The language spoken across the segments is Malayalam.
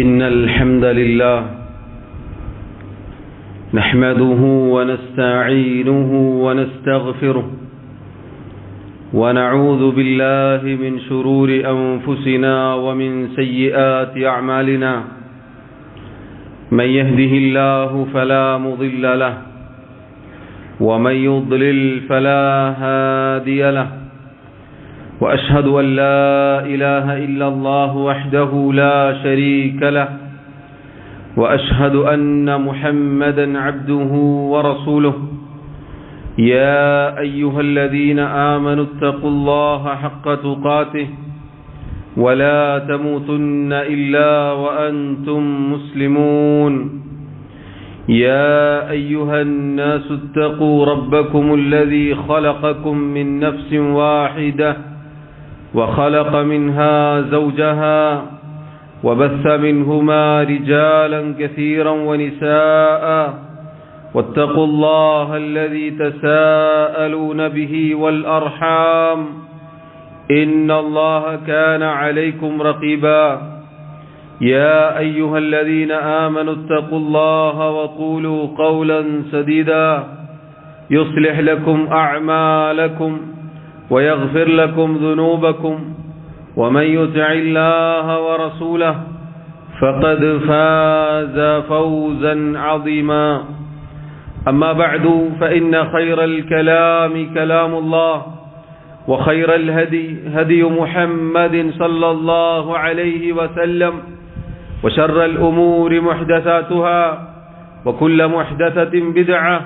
إن الحمد لله نحمده ونستعينه ونستغفره ونعوذ بالله من شرور أنفسنا ومن سيئات أعمالنا من يهده الله فلا مضل له ومن يضلل فلا هادي له وأشهد أن لا إله إلا الله وحده لا شريك له وأشهد أن محمدا عبده ورسوله يا أيها الذين آمنوا اتقوا الله حق تقاته ولا تموتن إلا وأنتم مسلمون يا أيها الناس اتقوا ربكم الذي خلقكم من نفس واحدة وخلق منها زوجها وبث منهما رجالا كثيرا ونساء واتقوا الله الذي تساءلون به والأرحام إن الله كان عليكم رقيبا يا أيها الذين آمنوا اتقوا الله وقولوا قولا سديدا يصلح لكم أعمالكم ويغفر لكم ذنوبكم ومن يطع الله ورسوله فقد فاز فوزا عظيما أما بعد فإن خير الكلام كلام الله وخير الهدي هدي محمد صلى الله عليه وسلم وشر الأمور محدثاتها وكل محدثة بدعة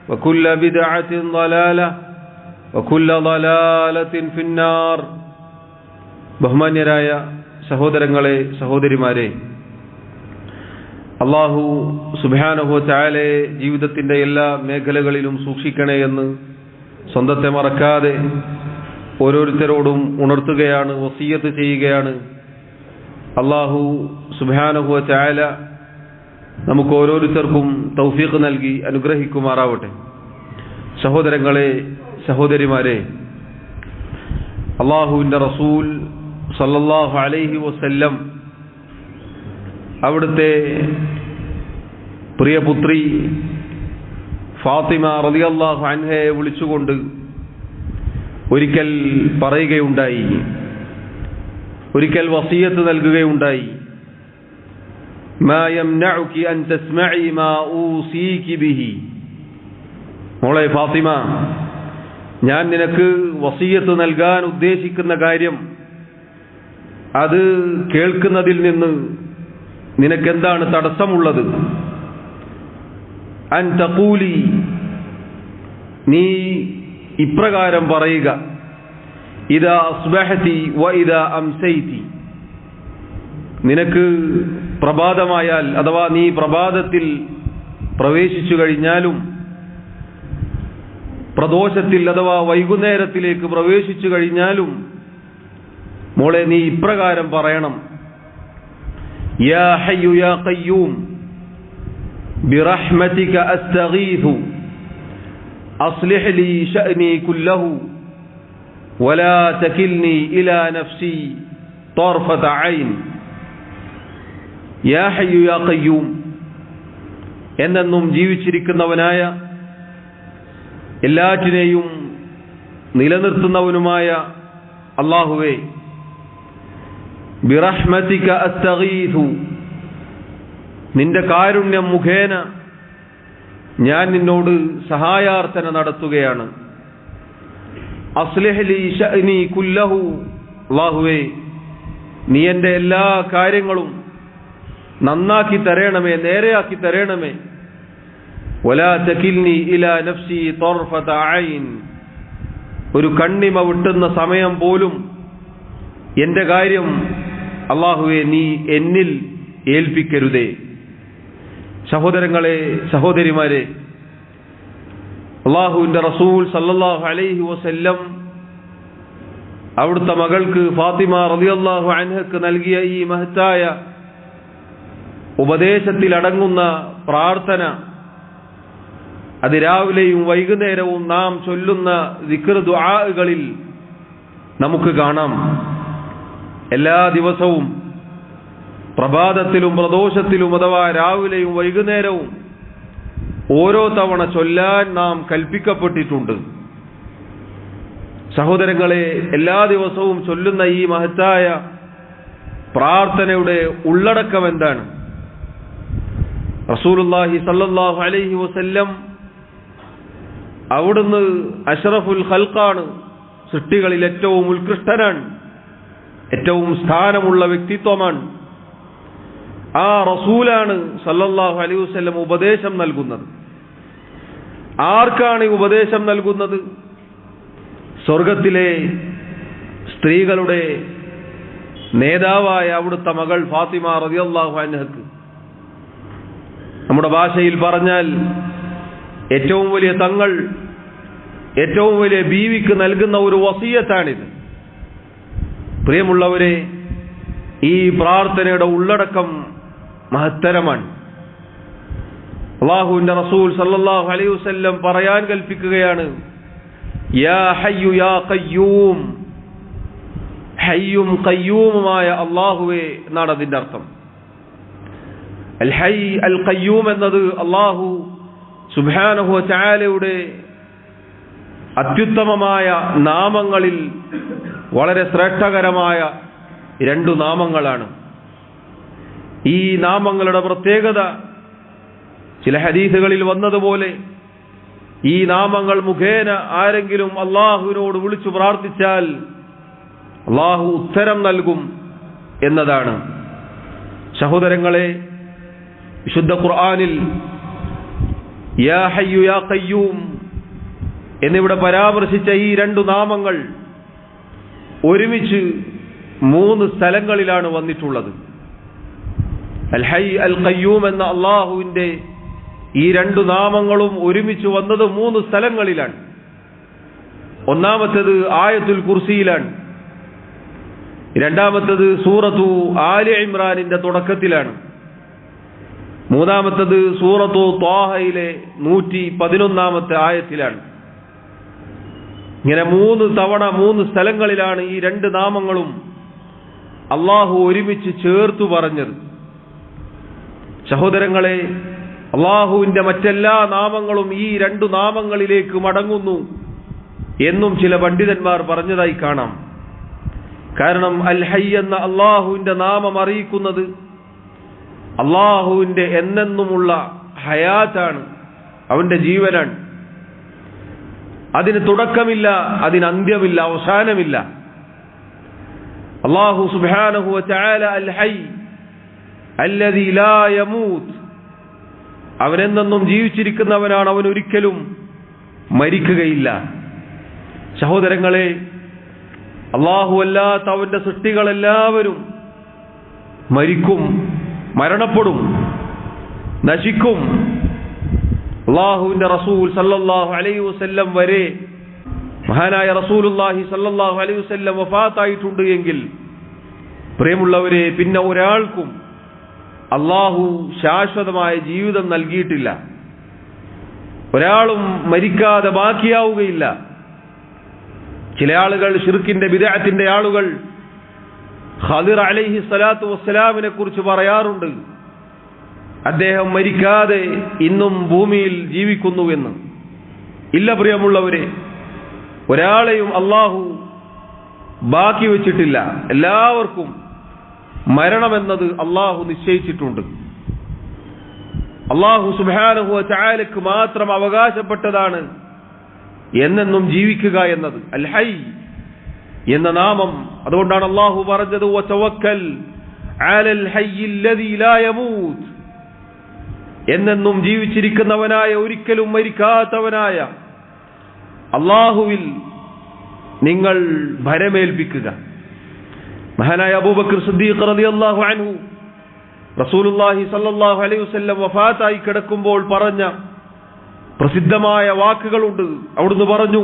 وكل بدعة ضلالة وكل ضلالة في النار. ബഹുമാന്യരായ സഹോദരങ്ങളെ സഹോദരിമാരെ, അല്ലാഹു സുബ്ഹാനഹു വ തആലയെ ജീവിതത്തിന്റെ എല്ലാ മേഖലകളിലും സൂക്ഷിക്കണേ എന്ന് സ്വന്തത്തെ മറക്കാതെ ഓരോരുത്തരോടും ഉണർത്തുകയാണ്, വസിയ്യത്ത് ചെയ്യുകയാണ്. അല്ലാഹു സുബ്ഹാനഹു വ തആല നമുക്ക് ഓരോരുത്തർക്കും തൗഫീഖ് നൽകി അനുഗ്രഹിക്കുമാറാവട്ടെ. സഹോദരങ്ങളെ സഹോദരിമാരെ, അല്ലാഹുവിന്റെ റസൂൽ സല്ലല്ലാഹു അലൈഹി വസല്ലം അവിടുത്തെ പ്രിയപുത്രി ഫാത്തിമ റളിയല്ലാഹു അൻഹയെ വിളിച്ചുകൊണ്ട് ഒരിക്കൽ പറയുകയുണ്ടായി, ഒരിക്കൽ വസിയത്ത് നൽകുകയുണ്ടായി. മാ യംനഉകി അൻ തസ്മഇ മാ ഊസീകി ബിഹി. മോളെ ഫാത്തിമ, ഞാൻ നിനക്ക് വസിയത്ത് നൽകാൻ ഉദ്ദേശിക്കുന്ന കാര്യം അത് കേൾക്കുന്നതിൽ നിന്ന് നിനക്കെന്താണ് തടസ്സമുള്ളത്? അൻ തഖൂലി, നീ ഇപ്രകാരം പറയുക, ഇദാ അസ്ബഹതി വ ഇദാ അംസൈതി. നിനക്ക് പ്രഭാതമായാൽ അഥവാ നീ പ്രഭാതത്തിൽ പ്രവേശിച്ചു കഴിഞ്ഞാലും പ്രദോഷത്തിൽ അഥവാ വൈകുന്നേരത്തിലേക്ക് പ്രവേശിച്ചു കഴിഞ്ഞാലും മോളെ നീ ഇപ്രകാരം പറയണം, യാ ഹയ്യു യാ ഖയ്യൂം ബിറഹ്മതിക അസ്തഗീഥു അസ്ലിഹ് ലീ ശഅനി കുല്ലഹു വലാ തകിൽനി ഇലാ നഫ്സി തർഫത ഐൻ. യാ ഹയ്യു യാ ഖയ്യൂം, എന്നെന്നും ജീവിച്ചിരിക്കുന്നവനായ എല്ലാറ്റിനെയും നിലനിർത്തുന്നവനുമായ അല്ലാഹുവേ, ബിറഹ്മതിക അസ്തഗീഥു, നിന്റെ കാരുണ്യം മുഖേന ഞാൻ നിന്നോട് സഹായാർത്ഥന നടത്തുകയാണ്. അസ്ലിഹ് ലീ ശഅനി കുല്ലഹു, അല്ലാഹുവേ നീ എൻ്റെ എല്ലാ കാര്യങ്ങളും നന്നാക്കി തരണമേ, നേരെയാക്കി തരണമേ. വലാ തകിൽനി ഇലാ നഫ്സി തർഫത ഐൻ, ഒരു കണ്ണിമ വിട്ടുന്ന സമയം പോലും എൻ്റെ കാര്യം അല്ലാഹുവേ നീ എന്നിൽ ഏൽപ്പിക്കരുതേ. സഹോദരങ്ങളെ സഹോദരിമാരെ, അല്ലാഹുവിന്റെ റസൂൽ സല്ലല്ലാഹു അലൈഹി വസല്ലം അവിടുത്തെ മകൾക്ക് ഫാത്തിമ റളിയല്ലാഹു അൻഹക്ക് നൽകിയ ഈ മഹത്തായ ഉപദേശത്തിൽ അടങ്ങുന്ന പ്രാർത്ഥന അത് രാവിലെയും വൈകുന്നേരവും നാം ചൊല്ലുന്ന ദിക്ർ ദുആകളിൽ നമുക്ക് കാണാം. എല്ലാ ദിവസവും പ്രഭാതത്തിലും പ്രദോഷത്തിലും അഥവാ രാവിലെയും വൈകുന്നേരവും ഓരോ തവണ ചൊല്ലാൻ നാം കൽപ്പിക്കപ്പെട്ടിട്ടുണ്ട്. സഹോദരങ്ങളെ, എല്ലാ ദിവസവും ചൊല്ലുന്ന ഈ മഹത്തായ പ്രാർത്ഥനയുടെ ഉള്ളടക്കം എന്താണ്? റസൂലുള്ളാഹി സ്വല്ലല്ലാഹു അലൈഹി വസല്ലം അവിടുന്ന് അഷ്റഫുൽ ഖൽഖാണ്, സൃഷ്ടികളിൽ ഏറ്റവും ഉത്കൃഷ്ടനാണ്, ഏറ്റവും സ്ഥാനമുള്ള വ്യക്തിത്വമാണ്. ആ റസൂലാണ് സല്ലല്ലാഹു അലൈഹി വസല്ലം ഉപദേശം നൽകുന്നത്. ആർക്കാണ് ഈ ഉപദേശം നൽകുന്നത്? സ്വർഗത്തിലെ സ്ത്രീകളുടെ നേതാവായ അവിടുത്തെ മകൾ ഫാത്തിമ റളിയല്ലാഹു അൻഹക്ക്. നമ്മുടെ ഭാഷയിൽ പറഞ്ഞാൽ ഏറ്റവും വലിയ തങ്ങൾ, ഏറ്റവും വലിയ ബീവിക്ക് നൽകുന്ന ഒരു വസിയത്താണിത്. പ്രിയമുള്ളവരെ, ഈ പ്രാർത്ഥനയുടെ ഉള്ളടക്കം മഹത്തരമാണ്. അല്ലാഹുവിന്റെ റസൂൽ സല്ലല്ലാഹു അലൈഹി വസല്ലം പറയാൻ കൽപ്പിക്കുകയാണ്, യാ ഹയ്യു യാ ഖയ്യൂം, ഹയ്യും ഖയ്യൂമുമായ അല്ലാഹുവേ എന്നാണ് അതിന്റെ അർത്ഥം. അൽ ഹയ്യ് അൽ ഖയ്യൂം എന്നത് അല്ലാഹു സുബ്ഹാനഹു വ തആലയുടെ അത്യുത്തമമായ നാമങ്ങളിൽ വളരെ ശ്രേഷ്ഠകരമായ രണ്ടു നാമങ്ങളാണ്. ഈ നാമങ്ങളുടെ പ്രത്യേകത ചില ഹദീസുകളിൽ വന്നതുപോലെ ഈ നാമങ്ങൾ മുഖേന ആരെങ്കിലും അള്ളാഹുവിനോട് വിളിച്ചു പ്രാർത്ഥിച്ചാൽ അള്ളാഹു ഉത്തരം നൽകും എന്നതാണ്. സഹോദരങ്ങളെ, വിശുദ്ധ ഖുർആനിൽ യാ ഹയ്യു യാ ഖയ്യൂം എന്നിവിടെ പരാമർശിച്ച ഈ രണ്ടു നാമങ്ങൾ ഒരുമിച്ച് 3 സ്ഥലങ്ങളിലാണ് വന്നിട്ടുള്ളത്. അൽ ഹയ്യ് അൽ ഖയ്യൂം എന്ന അള്ളാഹുവിന്റെ ഈ രണ്ടു നാമങ്ങളും ഒരുമിച്ച് വന്നത് 3 സ്ഥലങ്ങളിലാണ്. ഒന്നാമത്തേത് ആയത്തുൽ കുർസിയിലാണ്, രണ്ടാമത്തേത് സൂറത്തു ആലി ഇമ്രാനിന്റെ തുടക്കത്തിലാണ്, മൂന്നാമത്തേത് സൂറത്തു ത്വാഹയിലെ 111ാമത്തെ ആയത്തിലാണ്. ഇങ്ങനെ 3 തവണ 3 സ്ഥലങ്ങളിലാണ് ഈ 2 നാമങ്ങളും അള്ളാഹു ഒരുമിച്ച് ചേർത്തു പറഞ്ഞത്. സഹോദരങ്ങളെ, അള്ളാഹുവിന്റെ മറ്റെല്ലാ നാമങ്ങളും ഈ 2 നാമങ്ങളിലേക്ക് മടങ്ങുന്നു എന്നും ചില പണ്ഡിതന്മാർ പറഞ്ഞതായി കാണാം. കാരണം അൽ ഹയ്യ് എന്ന അള്ളാഹുവിന്റെ നാമം അറിയിക്കുന്നത് അള്ളാഹുവിന്റെ എന്നെന്നുമുള്ള ഹയാത്താണ്, അവന്റെ ജീവനാണ്. അതിന് തുടക്കമില്ല, അതിന് അന്ത്യമില്ല, അവസാനമില്ല. അല്ലാഹു സുബ്ഹാനഹു വ തആല അൽ ഹയ്യ് അല്ലദീ ലാ യമൂത്ത്, അവനെന്നും ജീവിച്ചിരിക്കുന്നവനാണ്, അവൻ ഒരിക്കലും മരിക്കുകയില്ല. സഹോദരങ്ങളെ, അല്ലാഹു അല്ലാത്ത അവന്റെ സൃഷ്ടികളെല്ലാവരും മരിക്കും, മരണപ്പെടും, നശിക്കും. അല്ലാഹുവിന്റെ റസൂൽ സല്ലല്ലാഹു അലൈഹി വസല്ലം വരെ, മഹാനായ റസൂലുള്ളാഹി സല്ലല്ലാഹു അലൈഹി വസല്ലം വഫാത്തായിട്ടുണ്ട് എങ്കിൽ പ്രിയമുള്ളവരെ, പിന്നെ ഒരാൾക്കും അല്ലാഹു ശാശ്വതമായ ജീവിതം നൽകിയിട്ടില്ല. ഒരാളും മരിക്കാതെ ബാക്കിയാവുകയില്ല. ചില ആളുകൾ, ശിർക്കിന്റെ ബിദ്അത്തിന്റെ ആളുകൾ ഖദിർ അലൈഹി സ്വലാത്തു വസ്സലാമിനെ കുറിച്ച് പറയാറുണ്ട്, അദ്ദേഹം മരിക്കാതെ ഇന്നും ഭൂമിയിൽ ജീവിക്കുന്നു എന്ന്. ഇല്ല പ്രിയമുള്ളവരെ, ഒരാളെയും അല്ലാഹു ബാക്കി വെച്ചിട്ടില്ല. എല്ലാവർക്കും മരണമെന്നത് അല്ലാഹു നിശ്ചയിച്ചിട്ടുണ്ട്. അല്ലാഹു സുബ്ഹാനഹു വ തആലക്ക് മാത്രം അവകാശപ്പെട്ടതാണ് എന്നെന്നും ജീവിക്കുക എന്നത്. അൽ ഹയ്യ് എന്ന നാമം, അതുകൊണ്ടാണ് അല്ലാഹു പറഞ്ഞത് വതവക്കൽ അലൽ ഹയ്യിൽ ലദീ ലാ യമൂത്ത്, എന്നെന്നും ജീവിച്ചിരിക്കുന്നവനായ, ഒരിക്കലും മരിക്കാത്തവനായ അല്ലാഹുവിൽ നിങ്ങൾ ഭരമേൽപ്പിക്കുക. മഹാനായ അബൂബക്കർ സിദ്ദീഖ് റളിയല്ലാഹു അൻഹു റസൂലുള്ളാഹി സ്വല്ലല്ലാഹു അലൈഹി വസല്ലം വഫാത്തായി കിടക്കുമ്പോൾ പറഞ്ഞ പ്രസിദ്ധമായ വാക്കുകളുണ്ട്. അവിടുന്ന് പറഞ്ഞു,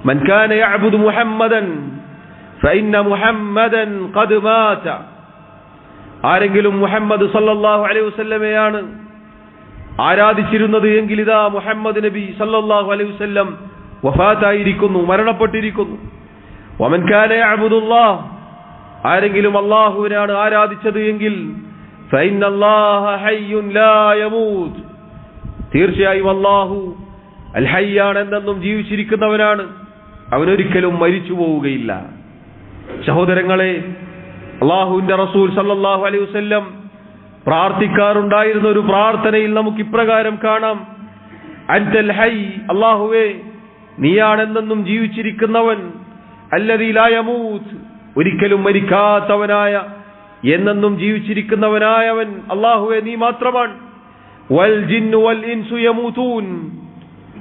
മൻ കാന യഅബുദു മുഹമ്മദൻ ഫഇന്ന മുഹമ്മദൻ ഖദ് മാത. ആരെങ്കിലും മുഹമ്മദ് സല്ലല്ലാഹു അലൈഹി വസല്ലമയാണ് ആരാധിച്ചിരുന്നത് എങ്കിൽ ഇതാ മുഹമ്മദ് നബി സല്ലല്ലാഹു അലൈഹി വസല്ലം വഫാത്തായിരിക്കുന്നു, മരണപ്പെട്ടിരിക്കുന്നു. വമൻ കാന യഅബുദുല്ലാഹ്, ആരെങ്കിലും അല്ലാഹുവിനെയാണ് ആരാധിച്ചത് എങ്കിൽ ഫഇന്നല്ലാഹ ഹയ്യുൻ ലാ യമൂത്, തീർച്ചയായും അല്ലാഹു അൽ ഹയ്യാണ്, എന്നെന്നും ജീവിച്ചിരിക്കുന്നവനാണ്, അവനൊരിക്കലും മരിച്ചു പോവുകയില്ല. സഹോദരങ്ങളെ, അല്ലാഹുവിന്റെ റസൂൽ സല്ലല്ലാഹു അലൈഹി വസല്ലം പ്രാർത്ഥിക്കാറുണ്ടായിരുന്ന ഒരു പ്രാർത്ഥനയിൽ നമുക്ക് ഇപ്രകാരം കാണാം: അൻതൽ ഹയ്യ്, അല്ലാഹുവേ നീയാണെന്നെന്നും ജീവിച്ചിരിക്കുന്നവൻ, അല്ലദീ ലാ യമൂത്, ഒരിക്കലും മരിക്കാത്തവനായ എന്നെന്നും ജീവിച്ചിരിക്കുന്നവനായവൻ അല്ലാഹുവേ നീ മാത്രമാണ്. വൽ ജിന്നു വൽ ഇൻസു യമൂതൂൻ,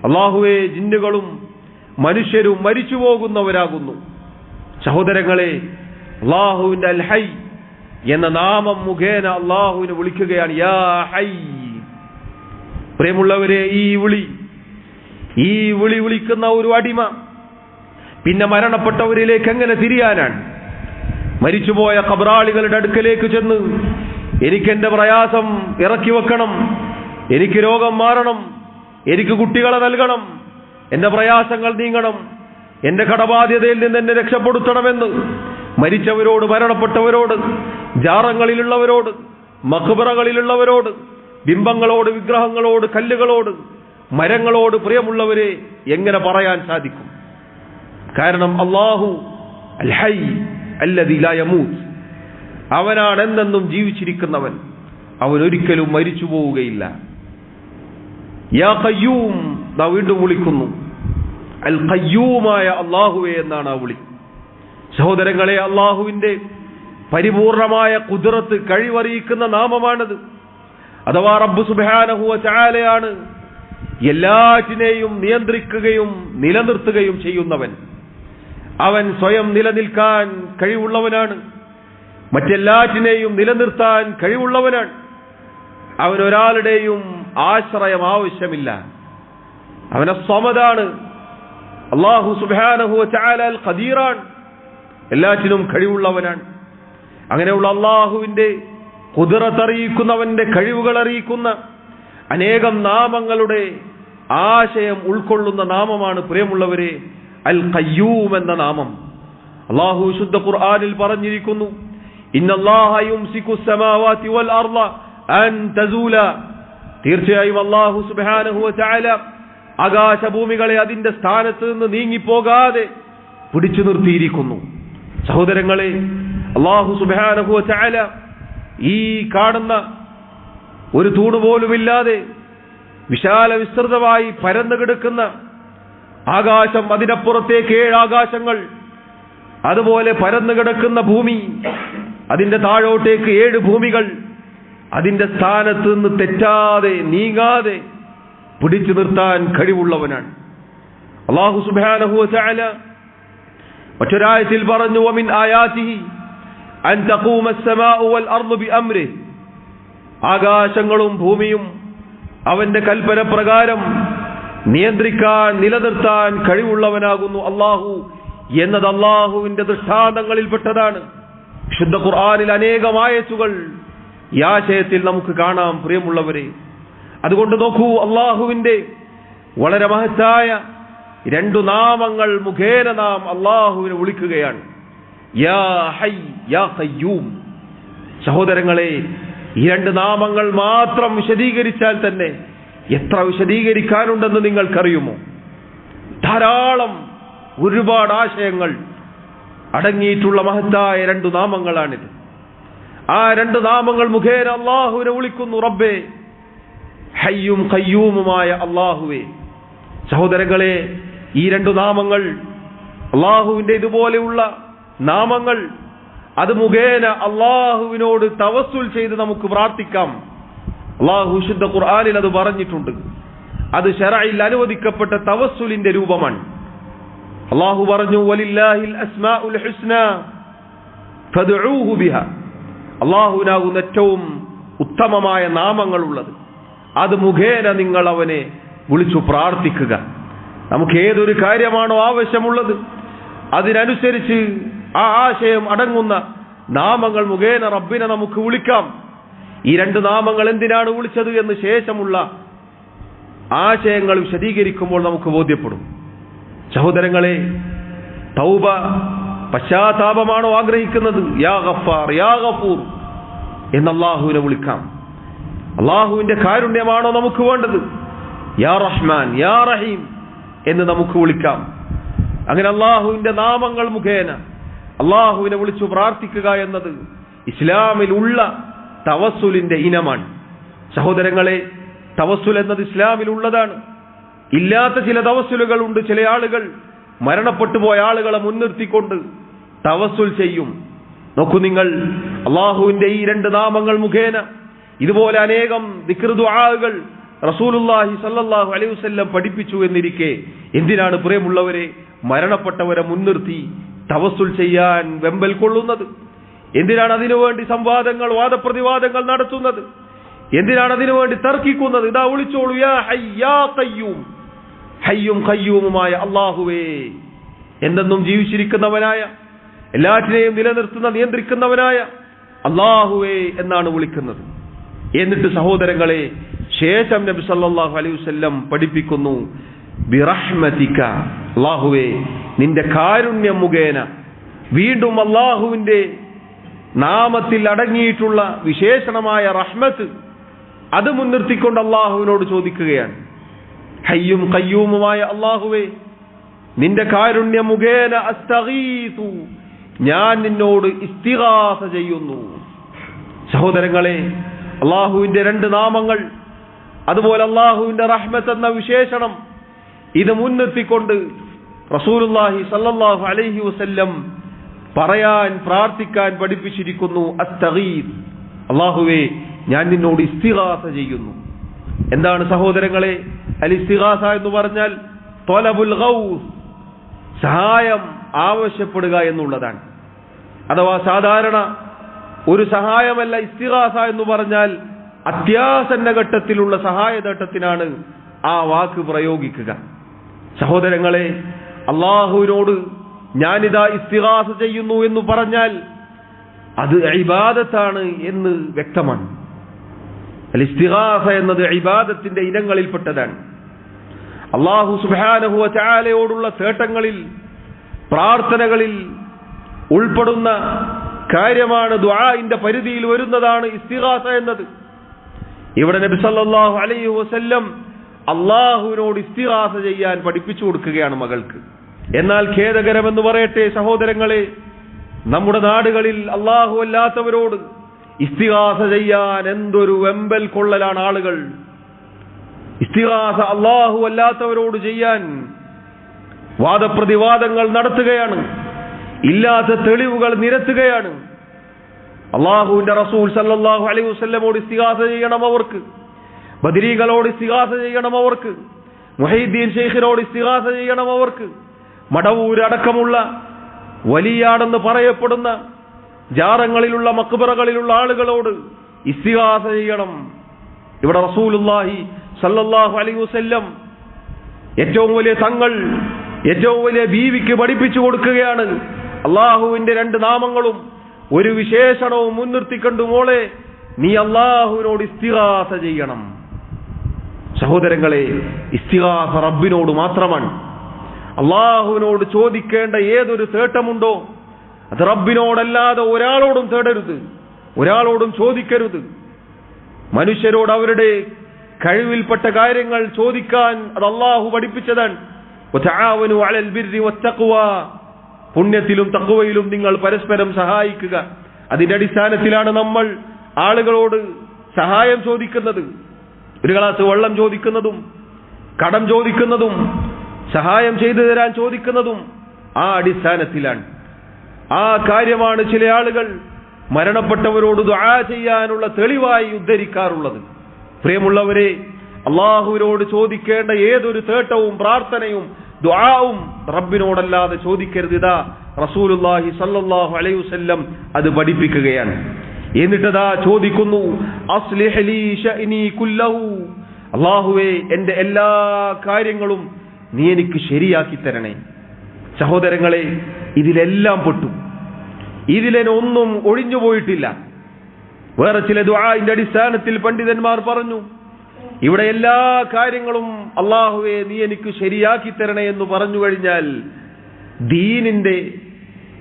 അല്ലാഹുവേ ജിന്നുകളും മനുഷ്യരും മരിച്ചു പോകുന്നവരാകുന്നു. സഹോദരങ്ങളെ, അല്ലാഹുവിന്റെ അൽ ഹയ്യ് എന്ന നാമം മുഖേന അല്ലാഹുവിനെ വിളിക്കുകയാണ്, യാ ഹയ്യ്. പ്രിയമുള്ളവരെ, ഈ വിളി വിളിക്കുന്ന ഒരു അടിമ പിന്നെ മരണപ്പെട്ടവരിലേക്ക് എങ്ങനെ തിരിയാനാണ്? മരിച്ചുപോയ ഖബറാളികളുടെ അടുക്കലേക്ക് ചെന്ന് എനിക്കെന്റെ പ്രയാസം ഇറക്കി വെക്കണം, എനിക്ക് രോഗം മാറണം, എനിക്ക് കുട്ടികളെ നൽകണം, എന്റെ പ്രയാസങ്ങൾ നീങ്ങണം, എന്റെ കടബാധ്യതയിൽ നിന്ന് എന്നെ രക്ഷപ്പെടുത്തണമെന്ന് മരിച്ചവരോട്, മരണപ്പെട്ടവരോട്, ജാറങ്ങളിലുള്ളവരോട്, മഖ്ബറകളിലുള്ളവരോട്, ബിംബങ്ങളോട്, വിഗ്രഹങ്ങളോട്, കല്ലുകളോട്, മരങ്ങളോട് പ്രിയമുള്ളവരെ എങ്ങനെ പറയാൻ സാധിക്കും? കാരണം അല്ലാഹു അൽ ഹയ്യ് അല്ലദീ ലാ യമൂത്, അവനാണ് എന്നെന്നും ജീവിച്ചിരിക്കുന്നവൻ, അവൻ ഒരിക്കലും മരിച്ചു പോവുകയില്ല. യാ ഖയ്യൂം, നാം വീണ്ടും വിളിക്കുന്നു, അൽ ഖയ്യൂമായ അല്ലാഹുവേ എന്നാണ് ആ വിളി. സഹോദരങ്ങളെ, അല്ലാഹുവിന്റെ പരിപൂർണമായ ഖുദ്റത്ത്, കഴിവറിയിക്കുന്ന നാമമാണത്. അഥവാ റബ്ബ് സുബ്ഹാനഹു വ തആലയാണ് എല്ലാറ്റിനെയും നിയന്ത്രിക്കുകയും നിലനിർത്തുകയും ചെയ്യുന്നവൻ. അവൻ സ്വയം നിലനിൽക്കാൻ കഴിവുള്ളവനാണ്, മറ്റെല്ലാറ്റിനെയും നിലനിർത്താൻ കഴിവുള്ളവനാണ്. അവനൊരാളുടെയും ആശ്രയം ആവശ്യമില്ല. അവൻ അസ്സമദാണ്. അല്ലാഹു സുബ്ഹാനഹു വ തആല അൽ ഖദീറാൻ, എല്ലാറ്റിനും കഴിവുള്ളവനാണ്. അങ്ങനെയുള്ള അല്ലാഹുവിന്റെ ഖുദ്റത്ത് അറിയിക്കുന്നവന്റെ കഴിവുകൾ അറിയിക്കുന്ന അനേകം നാമങ്ങളുടെ ആശയം ഉൾക്കൊള്ളുന്ന നാമമാണ് പ്രിയമുള്ളവരെ അൽ ഖയ്യൂം എന്ന നാമം. അല്ലാഹു ശുദ്ധ ഖുർആനിൽ പറഞ്ഞിരിക്കുന്നു, ഇന്നല്ലാഹ യുംസിക്കു സ്സമാവാതി വൽ അർള അൻ തസൂല, തീർച്ചയായും അല്ലാഹു സുബ്ഹാനഹു വ തആല ആകാശഭൂമികളെ അതിന്റെ സ്ഥാനത്ത് നിന്ന് നീങ്ങിപ്പോകാതെ പിടിച്ചു നിർത്തിയിരിക്കുന്നു. സഹോദരങ്ങളെ, അല്ലാഹു സുബ്ഹാനഹു വ തആല ഈ കാണുന്ന ഒരു തൂണ് പോലുമില്ലാതെ വിശാല വിസ്തൃതമായി പരന്നു കിടക്കുന്ന ആകാശം, അതിനപ്പുറത്തേക്ക് 7 ആകാശങ്ങൾ, അതുപോലെ പരന്നു കിടക്കുന്ന ഭൂമി, അതിന്റെ താഴോട്ടേക്ക് 7 ഭൂമികൾ, അതിന്റെ സ്ഥാനത്ത് നിന്ന് തെറ്റാതെ നീങ്ങാതെ പിടിച്ചു നിർത്താൻ കഴിവുള്ളവനാണ് അല്ലാഹു സുബ്ഹാനഹു വ തആല. മറ്റൊരായത്തിൽ പറഞ്ഞു, വമിൻ ആയാതിഹി അൻ തഖൂമ അസ്സമാഉ വൽ അർളു ബിഅംരിഹി, ആകാശങ്ങളും ഭൂമിയും അവന്റെ കൽപ്പന പ്രകാരം നിയന്ത്രിക്കാൻ, നിലനിർത്താൻ കഴിവുള്ളവനാകുന്നു അല്ലാഹു എന്നത് അല്ലാഹുവിന്റെ ദൃഷ്ടാന്തങ്ങളിൽപ്പെട്ടതാണ്. ശുദ്ധ ഖുർആനിൽ അനേകം ആയത്തുകൾ ഈ ആശയത്തിൽ നമുക്ക് കാണാം പ്രിയമുള്ളവരെ. അതുകൊണ്ട് നോക്കൂ, അല്ലാഹുവിന്റെ വളരെ മഹത്തായ 2 നാമങ്ങൾ മുഖേന നാം അല്ലാഹുവിനെ വിളിക്കുകയാണ്, യാ ഹയ്യ് യാ ഖയ്യൂം. സഹോദരങ്ങളെ, ഈ 2 നാമങ്ങൾ മാത്രം വിശദീകരിച്ചാൽ തന്നെ എത്ര വിശദീകരിക്കാനുണ്ടെന്ന് നിങ്ങൾക്കറിയുമോ? ധാരാളം, ഒരുപാട് ആശയങ്ങൾ അടങ്ങിയിട്ടുള്ള മഹത്തായ 2 നാമങ്ങളാണിത്. ആ 2 നാമങ്ങൾ മുഖേന അല്ലാഹുവിനെ വിളിക്കുന്നു, റബ്ബേ, ഹയ്യും ഖയ്യൂമുമായ അല്ലാഹുവേ. സഹോദരങ്ങളെ, ഈ 2 നാമങ്ങൾ, അല്ലാഹുവിന്റെ ഇതുപോലെയുള്ള നാമങ്ങൾ, അത് മുഖേന അല്ലാഹുവിനോട് തവസ്സുൽ ചെയ്ത് നമുക്ക് പ്രാർത്ഥിക്കാം. അല്ലാഹു ശുദ്ധ ഖുർആനിൽ അത് പറഞ്ഞിട്ടുണ്ട്. അത് ശറഇൽ അനുവദിക്കപ്പെട്ട തവസ്സുലിന്റെ രൂപമാണ്. അല്ലാഹു പറഞ്ഞു, വലില്ലാഹിൽ അസ്മാഉൽ ഹുസ്ന ഫദ്ഉഹു ബിഹാ, അല്ലാഹുവിനാകുന്ന ഏറ്റവും ഉത്തമമായ നാമങ്ങളുള്ളത്, അത് മുഖേന നിങ്ങൾ അവനെ വിളിച്ചു പ്രാർത്ഥിക്കുക. നമുക്ക് ഏതൊരു കാര്യമാണോ ആവശ്യമുള്ളത് അതിനനുസരിച്ച് ആ ആശയം അടങ്ങുന്ന നാമങ്ങൾ മുഖേന റബ്ബിനെ നമുക്ക് വിളിക്കാം. ഈ 2 നാമങ്ങൾ എന്തിനാണ് വിളിച്ചത് എന്ന് ശേഷമുള്ള ആശയങ്ങൾ വിശദീകരിക്കുമ്പോൾ നമുക്ക് ബോധ്യപ്പെടും. സഹോദരങ്ങളെ, തൗബ പശ്ചാത്താപമാണോ ആഗ്രഹിക്കുന്നത്, യാ ഗഫാർ യാ ഗഫൂർ എന്ന് അള്ളാഹുവിനെ വിളിക്കാം. അള്ളാഹുവിന്റെ കാരുണ്യമാണോ നമുക്ക് വേണ്ടത്, യാ റഹ്മാൻ യാ റഹീം എന്ന് നമുക്ക് വിളിക്കാം. അങ്ങനെ അള്ളാഹുവിന്റെ നാമങ്ങൾ മുഖേന അള്ളാഹുവിനെ വിളിച്ചു പ്രാർത്ഥിക്കുക എന്നത് ഇസ്ലാമിൽ ഉള്ള തവസ്സുലിന്റെ ഇനമാണ്. സഹോദരങ്ങളെ, തവസ്സുൽ എന്നത് ഇസ്ലാമിൽ ഉള്ളതാണ്. ഇല്ലാത്ത ചില തവസ്സുലുകൾ ഉണ്ട്. ചില ആളുകൾ മരണപ്പെട്ടു പോയ ആളുകളെ മുൻനിർത്തിക്കൊണ്ട് തവസ്സുൽ ചെയ്യും. നോക്കൂ നിങ്ങൾ, അള്ളാഹുവിന്റെ ഈ രണ്ട് നാമങ്ങൾ മുഖേന ഇതുപോലെ അനേകം ദിക്ർ ദുആകൾ റസൂലുള്ളാഹി സ്വല്ലല്ലാഹു അലൈഹി വസല്ലം പഠിപ്പിച്ചു എന്നിരിക്കെ എന്തിനാണ് പ്രിയമുള്ളവരെ മരണപ്പെട്ടവരെ മുൻനിർത്തി തവസ്സുൽ ചെയ്യാൻ വെമ്പൽ കൊള്ളുന്നത്? എന്തിനാണ് അതിനുവേണ്ടി സംവാദങ്ങൾ വാദപ്രതിവാദങ്ങൾ നടത്തുന്നത്? എന്തിനാണ് അതിനുവേണ്ടി തർക്കിക്കുന്നത്? ഇതാ വിളിച്ചോളൂ, യാ ഹയ്യ് യാ ഖയ്യൂം, ഹയ്യും ഖയ്യൂമുമായ അല്ലാഹുവേ, എന്തെന്നും ജീവിച്ചിരിക്കുന്നവനായ എല്ലാറ്റിനെയും നിലനിർത്തുന്ന നിയന്ത്രിക്കുന്നവനായ അല്ലാഹുവേ എന്നാണ് വിളിക്കുന്നത്. എന്നിട്ട് സഹോദരങ്ങളെ, ശേഷം നബി സല്ലല്ലാഹു അലൈഹി വസല്ലം പഠിപ്പിക്കുന്നു, ബിറഹ്മതിക, അല്ലാഹുവേ നിന്റെ കാരുണ്യം മുഖേന. വീണ്ടും അല്ലാഹുവിന്റെ നാമത്തിൽ അടങ്ങിയിട്ടുള്ള വിശേഷണമായ റഹ്മത്ത് അത് മുൻനിർത്തിക്കൊണ്ട് അല്ലാഹുവിനോട് ചോദിക്കുകയാണ്. ഹയ്യും ഖയ്യൂമുമായ അല്ലാഹുവേ, നിന്റെ കാരുണ്യം മുഖേന അസ്തഗീതു, ഞാൻ നിന്നോട് ഇസ്തിഗാസ ചെയ്യുന്നു. സഹോദരങ്ങളെ, അല്ലാഹുവിന്റെ രണ്ട് നാമങ്ങൾ, അതുപോലെ അല്ലാഹുവിന്റെ റഹ്മത്ത് എന്ന വിശേഷണം, ഇത് മുൻനിർത്തിക്കൊണ്ട് റസൂലുള്ളാഹി സ്വല്ലല്ലാഹു അലൈഹി വസല്ലം പറയാൻ പ്രാർത്ഥിക്കാൻ പഠിപ്പിച്ചിരിക്കുന്നു, അസ്തഗീസ്, അല്ലാഹുവേ ഞാൻ നിന്നോട് ഇസ്തിഗാസ ചെയ്യുന്നു. എന്താണ് സഹോദരങ്ങളെ അൽ ഇസ്തിഗാസ എന്ന് പറഞ്ഞാൽ? ത്വലബുൽ ഗൗസ്, സഹായം ആവശ്യപ്പെടുക എന്നുള്ളതാണ്. അഥവാ സാധാരണ ഒരു സഹായമല്ല. ഇസ്തിഗാസ എന്ന് പറഞ്ഞാൽ അത്യാസന്ന ഘട്ടത്തിലുള്ള സഹായതട്ടത്തിനാണ് ആ വാക്ക് പ്രയോഗിക്കുക. സഹോദരങ്ങളെ, അള്ളാഹുവിനോട് ഞാനിതാ ഇസ്തിഗാസ ചെയ്യുന്നു എന്ന് പറഞ്ഞാൽ അത് ഇബാദത്താണ് എന്ന് വ്യക്തമാണ്. അൽ ഇസ്തിഗാസ എന്നത് ഇബാദത്തിന്റെ ഇനങ്ങളിൽപ്പെട്ടതാണ്. അല്ലാഹു സുബ്ഹാനഹു വ തആലയോടുള്ള തേട്ടങ്ങളിൽ പ്രാർത്ഥനകളിൽ ഉൾപ്പെടുന്ന കാര്യമാണ്, ദുആഇന്റെ പരിധിയിൽ വരുന്നതാണ് ഇസ്തിഗാസ എന്നത്. ഇവിടെ നബി സല്ലല്ലാഹു അലൈഹി വസല്ലം അള്ളാഹുവിനോട് ഇസ്തിഗാസ ചെയ്യാൻ പഠിപ്പിച്ചു കൊടുക്കുകയാണ് മകൾക്ക്. എന്നാൽ ഖേദകരമെന്ന് പറയട്ടെ സഹോദരങ്ങളെ, നമ്മുടെ നാടുകളിൽ അള്ളാഹു അല്ലാത്തവരോട് ഇസ്തിഗാസ ചെയ്യാൻ എന്തൊരു വെമ്പൽ കൊള്ളലാണ് ആളുകൾ. ഇസ്തിഗാസ അള്ളാഹു അല്ലാത്തവരോട് ചെയ്യാൻ വാദപ്രതിവാദങ്ങൾ നടത്തുകയാണ്, ഇല്ലാത്ത തെളിവുകൾ നിരത്തുകയാണ്. അള്ളാഹുവിന്റെ റസൂൽ സല്ലല്ലാഹു അലൈഹി വസല്ലമോട് ഇസ്തിഗാസ ചെയ്യണം അവർക്ക്, ബദരീകളോട് ഇസ്തിഗാസ ചെയ്യണം അവർക്ക്, മുഹീദ്ദീൻ ശൈഖിനോട് ഇസ്തിഗാസ ചെയ്യണം അവർക്ക്, മടവൂർ അടക്കമുള്ള വലിയാടെന്ന് പറയപ്പെടുന്ന ജാറങ്ങളിലുള്ള മക്ബറകളിലുള്ള ആളുകളോട് ഇസ്തിഗാസ ചെയ്യണം. ഇവിടെ റസൂലുള്ളാഹി സല്ലല്ലാഹു അലൈഹി വസല്ലം ഏറ്റവും വലിയ തങ്ങൾ ഏറ്റവും വലിയ ബീവിക്ക് പഠിപ്പിച്ചു കൊടുക്കുകയാണ്, അള്ളാഹുവിന്റെ രണ്ട് നാമങ്ങളും ഒരു വിശേഷണവും മുൻനിർത്തിക്കൊണ്ട് മോളെ നീ അള്ളാഹുവിനോട് ഇസ്തിഗാസ ചെയ്യണം. സഹോദരങ്ങളെ, ഇസ്തിഗാസ റബ്ബിനോട് മാത്രമാണ്. അള്ളാഹുവിനോട് ചോദിക്കേണ്ട ഏതൊരു തേട്ടമുണ്ടോ അത് റബ്ബിനോടല്ലാതെ ഒരാളോടും തേടരുത്, ഒരാളോടും ചോദിക്കരുത്. മനുഷ്യരോട് അവരുടെ കഴിവിൽപ്പെട്ട കാര്യങ്ങൾ ചോദിക്കാൻ അത് അള്ളാഹു പഠിപ്പിച്ചതാണ്. വതആവനു അലൽ ബിർരി വത്തഖ്വ, പുണ്യത്തിലും തഖ്വയിലും നിങ്ങൾ പരസ്പരം സഹായിക്കുക. അതിന്റെ അടിസ്ഥാനത്തിലാണ് നമ്മൾ ആളുകളോട് സഹായം ചോദിക്കുന്നത്. ഒരു ഗ്ലാസ് വെള്ളം ചോദിക്കുന്നതും കടം ചോദിക്കുന്നതും സഹായം ചെയ്തു തരാൻ ചോദിക്കുന്നതും ആ അടിസ്ഥാനത്തിലാണ്. ആ കാര്യമാണ് ചില ആളുകൾ മരണപ്പെട്ടവരോട് ദുആ ചെയ്യാനുള്ള തെളിവായി ഉദ്ധരിക്കാറുള്ളത്. പ്രിയമുള്ളവരെ, അള്ളാഹുവിനോട് ചോദിക്കേണ്ട ഏതൊരു തേട്ടവും പ്രാർത്ഥനയും ദുആവും റബ്ബിനോടല്ലാതെ ചോദിക്കരുത്. ഇതാ റസൂലുള്ളാഹി സ്വല്ലല്ലാഹു അലൈഹി വസല്ലം അത് പഠിപ്പിക്കുകയാണ്. എന്നിട്ടതാ ചോദിക്കുന്നു, അസ്ലിഹ് ലീ ശഅനി കുല്ലഹു, അല്ലാഹുവേ എന്റെ എല്ലാ കാര്യങ്ങളും നീ എനിക്ക് ശരിയാക്കി തരണേ. സഹോദരങ്ങളെ, ഇതിലെല്ലാം പെട്ടു, ഇതിലൊന്നും ഒഴിഞ്ഞു പോയിട്ടില്ല. വേറെ ചില ദുആഇന്റെ അടിസ്ഥാനത്തിൽ പണ്ഡിതന്മാർ പറഞ്ഞു, ഇവിടെ എല്ലാ കാര്യങ്ങളും അല്ലാഹുവേ നീ എനിക്ക് ശരിയാക്കി തരണേ എന്ന് പറഞ്ഞു കഴിഞ്ഞാൽ ദീനിന്റെ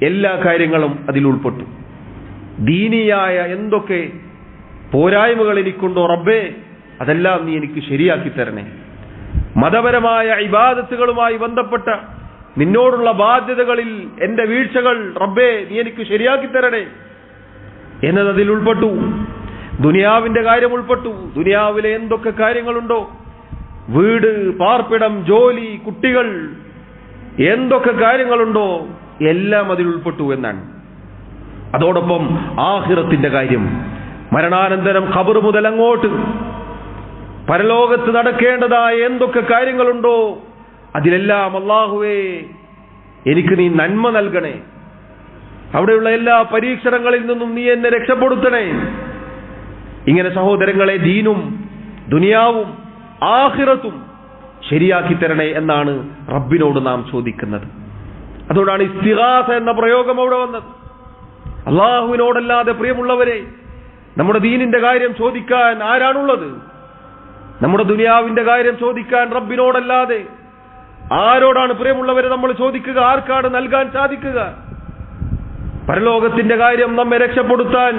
എല്ലാ കാര്യങ്ങളും അതിൽ ഉൾപ്പെട്ടു. ദീനിയായ എന്തൊക്കെ പോരായ്മകൾ എനിക്കുണ്ടോ റബ്ബേ, അതെല്ലാം നീ എനിക്ക് ശരിയാക്കി തരണേ. മതപരമായ ഇബാദത്തുകളുമായി ബന്ധപ്പെട്ട നിന്നോടുള്ള ബാധ്യതകളിൽ എന്റെ വീഴ്ചകൾ റബ്ബേ നീ എനിക്ക് ശരിയാക്കി തരണേ എന്നത് അതിൽ ഉൾപ്പെട്ടു. ദുനിയാവിന്റെ കാര്യം ഉൾപ്പെട്ടു. ദുനിയാവിലെ എന്തൊക്കെ കാര്യങ്ങളുണ്ടോ, വീട്, പാർപ്പിടം, ജോലി, കുട്ടികൾ, എന്തൊക്കെ കാര്യങ്ങളുണ്ടോ എല്ലാം അതിൽ ഉൾപ്പെട്ടു എന്നാണ്. അതോടൊപ്പം ആഖിറത്തിന്റെ കാര്യം, മരണാനന്തരം ഖബർ മുതൽ അങ്ങോട്ട് പരലോകത്ത് നടക്കേണ്ടതായ എന്തൊക്കെ കാര്യങ്ങളുണ്ടോ അതിലെല്ലാം അല്ലാഹുവേ എനിക്ക് നീ നന്മ നൽകണേ, അവിടെയുള്ള എല്ലാ പരീക്ഷണങ്ങളിൽ നിന്നും നീ എന്നെ രക്ഷപ്പെടുത്തണേ. ഇങ്ങനെ സഹോദരങ്ങളെ, ദീനും ദുനിയാവും ആഖിറത്തും ശരിയാക്കി തരണേ എന്നാണ് റബ്ബിനോട് നാം ചോദിക്കുന്നത്. അതുകൊണ്ടാണ് ഇസ്തിഗാസ എന്ന പ്രയോഗം അവിടെ വന്നത്. അല്ലാഹുവിനോടല്ലാതെ പ്രിയമുള്ളവരെ നമ്മുടെ ദീനിന്റെ കാര്യം ചോദിക്കാൻ ആരാണുള്ളത്? നമ്മുടെ ദുനിയാവിന്റെ കാര്യം ചോദിക്കാൻ റബ്ബിനോടല്ലാതെ ആരോടാണ് പ്രിയമുള്ളവരെ നമ്മൾ ചോദിക്കുക? ആർക്കാണ് നൽകാൻ സാധിക്കുക? പരലോകത്തിന്റെ കാര്യം നമ്മെ രക്ഷപ്പെടുത്താൻ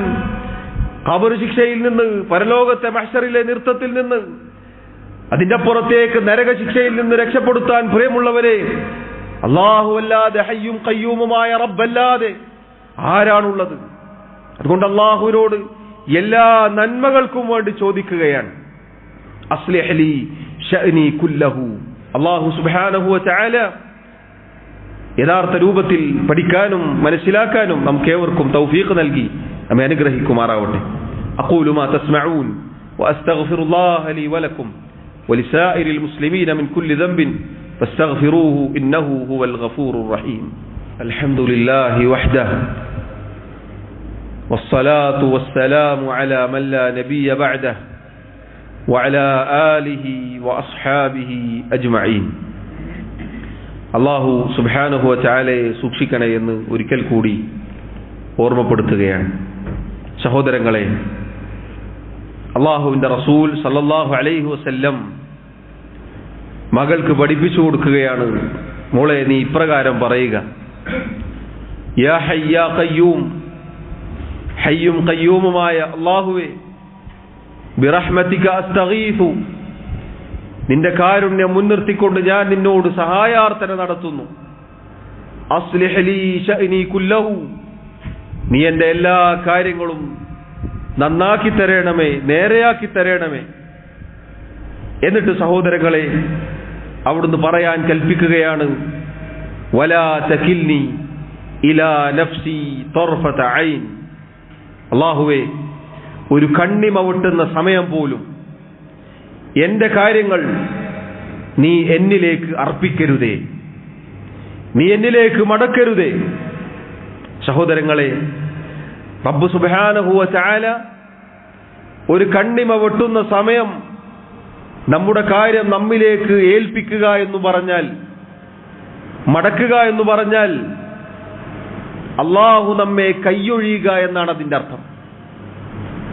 ഖബർ ശിക്ഷയിൽ നിന്ന്, പരലോകത്തെ മഹ്ശറിലെ നിർത്തത്തിൽ നിന്ന്, അതിന്റെ പുറത്തേക്ക് നരക ശിക്ഷയിൽ നിന്ന് രക്ഷപ്പെടുത്താൻ പ്രിയമുള്ളവരെ അല്ലാഹു അല്ലാതെ, ഹയ്യും ഖയ്യൂമുമായ റബ്ബല്ലാതെ ആരാണുള്ളത്? അതുകൊണ്ട് അല്ലാഹുവിനോട് എല്ലാ നന്മകൾക്കും വേണ്ടി ചോദിക്കുകയാണ്. അസ്ലിഹ് ലി ശഅനി കുല്ലഹു. അല്ലാഹു സുബ്ഹാനഹു വ തആല യഥാർത്ഥ രൂപത്തിൽ പഠിക്കാനും മനസ്സിലാക്കാനും നമുക്കേവർക്കും തൗഫീഖ് നൽകി നമ്മെ അനുഗ്രഹിക്കുമാറാവട്ടെ. അഖൂലു മാ തസ്മഊൻ വഅസ്തഗ്ഫിറുല്ലാഹ ലി വലക്കും വലിസായിരിൽ മുസ്ലിമീന മിൻ കുല്ലി ദംബിൻ ഫസ്തഗ്ഫിറൂഹു ഇന്നഹു ഹുവൽ ഗഫൂറുർ റഹീം. അൽഹംദുലില്ലാഹി വഹ്ദഹു വസ്സലാത്തു വസ്സലാമു അലാ മൻ ലാ നബിയ്യ ബഅദഹു വഅലാ ആലിഹി വഅസ്ഹാബിഹി അജ്മഈൻ. അല്ലാഹു സുബ്ഹാനഹു വ തആലയെ സൂക്ഷിക്കണേ എന്ന് ഒരിക്കൽ കൂടി ഓർമ്മപ്പെടുത്തുകയാണ്. സഹോദരങ്ങളെ, അല്ലാഹുവിന്റെ റസൂൽ സല്ലല്ലാഹു അലൈഹി വസല്ലം മകൾക്ക് പഠിപ്പിച്ചു കൊടുക്കുകയാണ്. മോളെ, നീ ഇപ്രകാരം പറയുക: യാ ഹയ്യ് യാ ഖയ്യൂം, ഹയ്യും ഖയ്യൂമുമായ അല്ലാഹുവേ, ബിറഹ്മതിക അസ്തഗീസു, നിന്റെ കാരുണ്യം മുൻനിർത്തിക്കൊണ്ട് ഞാൻ നിന്നോട് സഹായാർത്ഥന നടത്തുന്നു. അസ്ലിഹ് ലീ ശഅനി കുല്ലഹു, നീ എന്റെ എല്ലാ കാര്യങ്ങളും നന്നാക്കി തരണമേ, നേരെയാക്കി തരണമേ. എന്നിട്ട് സഹോദരങ്ങളെ, അവിടുന്ന് പറയാൻ കൽപ്പിക്കുകയാണ്: വലാ തകിൽനി ഇലാ നഫ്സി തർഫത ഐൻ. അല്ലാഹുവേ, ഒരു കണ്ണിമ വെട്ടുന്ന സമയം പോലും എന്റെ കാര്യങ്ങൾ നീ എന്നിലേക്ക് അർപ്പിക്കരുതേ, നീ എന്നിലേക്ക് മടക്കരുതേ. സഹോദരങ്ങളെ, റബ്ബ് സുബ്ഹാനഹു വ തആല ഒരു കണ്ണിമ വെട്ടുന്ന സമയം നമ്മുടെ കാര്യം നമ്മിലേക്ക് ഏൽപ്പിക്കുക എന്ന് പറഞ്ഞാൽ, മടക്കുക എന്ന് പറഞ്ഞാൽ അല്ലാഹു നമ്മെ കൈയൊഴിയുക എന്നാണ് അതിന്റെ അർത്ഥം.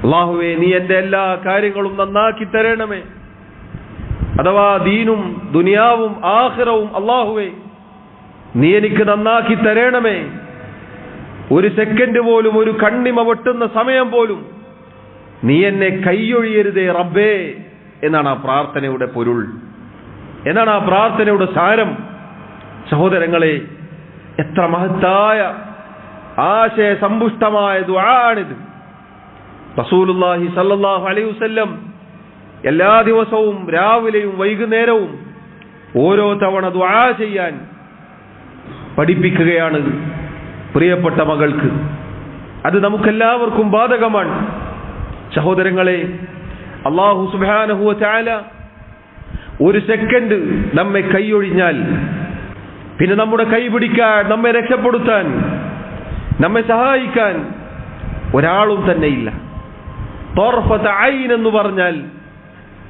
അല്ലാഹുവേ, നീ എന്റെ എല്ലാ കാര്യങ്ങളും നന്നാക്കി തരണമേ, അഥവാ ദീനും ദുനിയാവും ആഖിറവും അല്ലാഹുവേ നീ എനിക്ക് നന്നാക്കി തരണമേ. ഒരു സെക്കൻഡ് പോലും, ഒരു കണ്ണിമ വെട്ടുന്ന സമയം പോലും നീ എന്നെ കൈയൊഴിയരുതേ റബ്ബേ എന്നാണ് ആ പ്രാർത്ഥനയുടെ പൊരുൾ, എന്നാണ് ആ പ്രാർത്ഥനയുടെ സാരം. സഹോദരങ്ങളെ, എത്ര മഹത്തായ ആശയസമ്പുഷ്ടമായ ദുആആണിത്. റസൂലുള്ളാഹി സ്വല്ലല്ലാഹു അലൈഹി വസല്ലം എല്ലാ ദിവസവും രാവിലെയും വൈകുന്നേരവും ഓരോ തവണ ദുആ ചെയ്യാൻ പഠിപ്പിക്കുകയാണ് പ്രിയപ്പെട്ട മകൾക്ക്. അത് നമുക്കെല്ലാവർക്കും ബാധകമാണ്. സഹോദരങ്ങളെ, അല്ലാഹു സുബ്ഹാനഹു വ തആല ഒരു സെക്കൻഡ് നമ്മെ കൈയൊഴിഞ്ഞാൽ പിന്നെ നമ്മുടെ കൈ പിടിക്കാൻ, നമ്മെ രക്ഷപ്പെടുത്താൻ, നമ്മെ സഹായിക്കാൻ ഒരാളും തന്നെയില്ല. തർഫത ഐൻ എന്ന് പറഞ്ഞാൽ